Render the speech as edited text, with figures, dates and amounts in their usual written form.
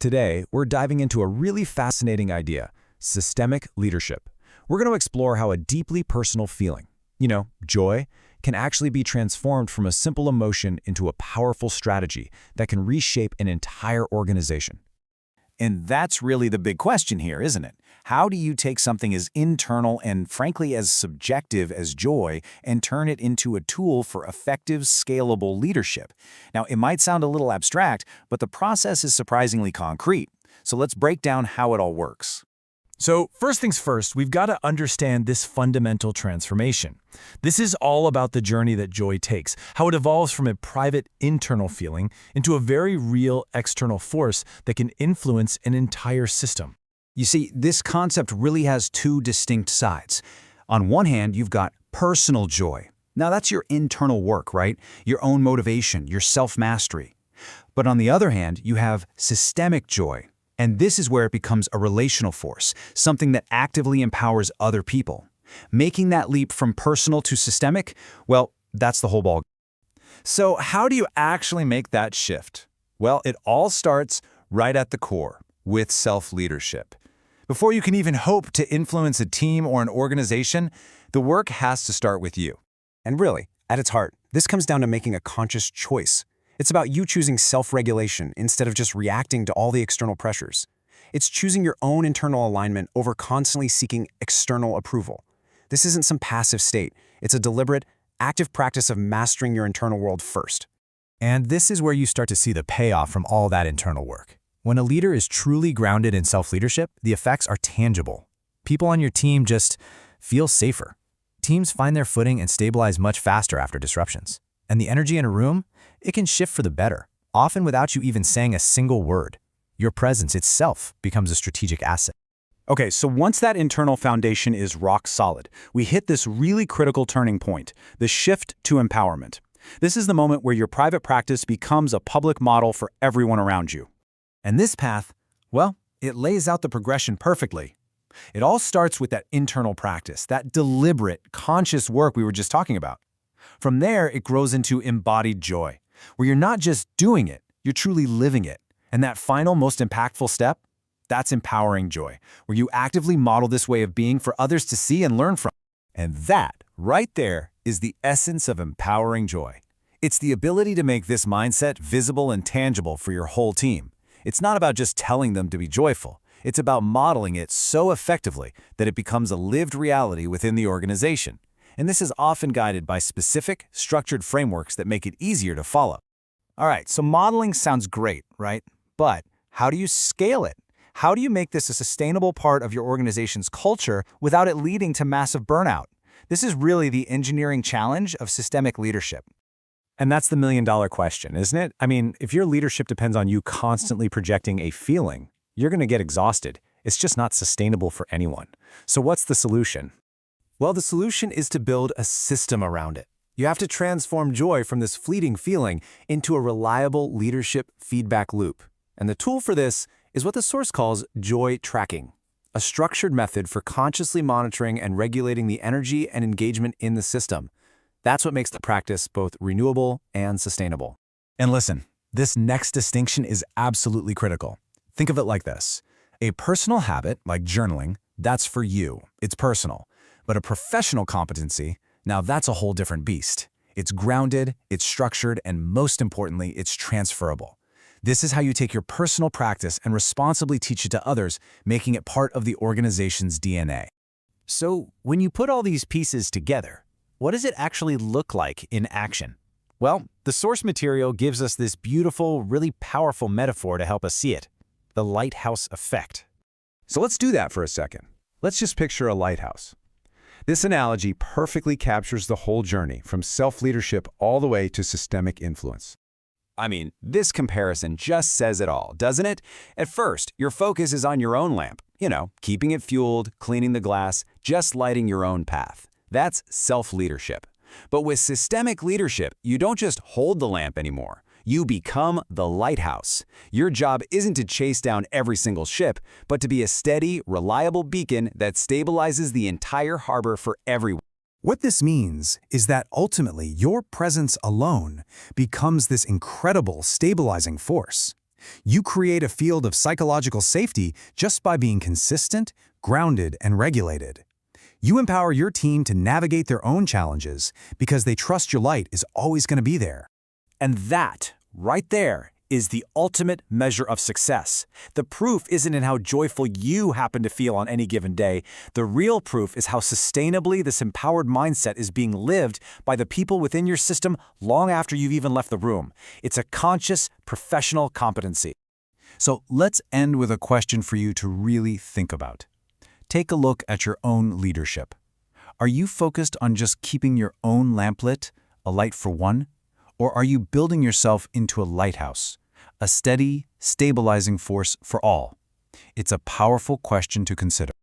Today, we're diving into a really fascinating idea, systemic leadership. We're going to explore how a deeply personal feeling, joy, can actually be transformed from a simple emotion into a powerful strategy that can reshape an entire organization. And that's really the big question here, isn't it? How do you take something as internal and frankly as subjective as joy and turn it into a tool for effective, scalable leadership? Now, it might sound a little abstract, but the process is surprisingly concrete. So let's break down how it all works. So first things first, we've got to understand this fundamental transformation. This is all about the journey that joy takes, how it evolves from a private internal feeling into a very real external force that can influence an entire system. You see, this concept really has two distinct sides. On one hand, you've got personal joy. Now that's your internal work, right? Your own motivation, your self-mastery. But on the other hand, you have systemic joy. And this is where it becomes a relational force, something that actively empowers other people. Making that leap from personal to systemic, well, that's the whole ball. So how do you actually make that shift? Well, it all starts right at the core, with self-leadership. Before you can even hope to influence a team or an organization, the work has to start with you. And really, at its heart, this comes down to making a conscious choice. It's about you choosing self-regulation instead of just reacting to all the external pressures. It's choosing your own internal alignment over constantly seeking external approval. This isn't some passive state. It's a deliberate, active practice of mastering your internal world first. And this is where you start to see the payoff from all that internal work. When a leader is truly grounded in self-leadership, the effects are tangible. People on your team just feel safer. Teams find their footing and stabilize much faster after disruptions. And the energy in a room, it can shift for the better, often without you even saying a single word. Your presence itself becomes a strategic asset. Okay, so once that internal foundation is rock solid, we hit this really critical turning point, the shift to empowerment. This is the moment where your private practice becomes a public model for everyone around you. And this path, well, it lays out the progression perfectly. It all starts with that internal practice, that deliberate, conscious work we were just talking about. From there, it grows into embodied joy, where you're not just doing it, you're truly living it. And that final, most impactful step, that's empowering joy, where you actively model this way of being for others to see and learn from. And that, right there, is the essence of empowering joy. It's the ability to make this mindset visible and tangible for your whole team. It's not about just telling them to be joyful. It's about modeling it so effectively that it becomes a lived reality within the organization. And this is often guided by specific, structured frameworks that make it easier to follow. All right, so modeling sounds great, right? But how do you scale it? How do you make this a sustainable part of your organization's culture without it leading to massive burnout? This is really the engineering challenge of systemic leadership. And that's the million-dollar question, isn't it? I mean, if your leadership depends on you constantly projecting a feeling, you're going to get exhausted. It's just not sustainable for anyone. So what's the solution? Well, the solution is to build a system around it. You have to transform joy from this fleeting feeling into a reliable leadership feedback loop. And the tool for this is what the source calls joy tracking, a structured method for consciously monitoring and regulating the energy and engagement in the system. That's what makes the practice both renewable and sustainable. And listen, this next distinction is absolutely critical. Think of it like this. A personal habit, like journaling, that's for you. It's personal. But a professional competency, now that's a whole different beast. It's grounded, it's structured, and most importantly, it's transferable. This is how you take your personal practice and responsibly teach it to others, making it part of the organization's DNA. So, when you put all these pieces together, what does it actually look like in action? Well, the source material gives us this beautiful, really powerful metaphor to help us see it, the Lighthouse Effect. So let's do that for a second. Let's just picture a lighthouse. This analogy perfectly captures the whole journey, from self-leadership all the way to systemic influence. I mean, this comparison just says it all, doesn't it? At first, your focus is on your own lamp, keeping it fueled, cleaning the glass, just lighting your own path. That's self-leadership. But with systemic leadership, you don't just hold the lamp anymore. You become the lighthouse. Your job isn't to chase down every single ship, but to be a steady, reliable beacon that stabilizes the entire harbor for everyone. What this means is that ultimately your presence alone becomes this incredible stabilizing force. You create a field of psychological safety just by being consistent, grounded, and regulated. You empower your team to navigate their own challenges because they trust your light is always going to be there. And that, right there, is the ultimate measure of success. The proof isn't in how joyful you happen to feel on any given day. The real proof is how sustainably this empowered mindset is being lived by the people within your system long after you've even left the room. It's a conscious, professional competency. So let's end with a question for you to really think about. Take a look at your own leadership. Are you focused on just keeping your own lamp lit, a light for one? Or are you building yourself into a lighthouse, a steady, stabilizing force for all? It's a powerful question to consider.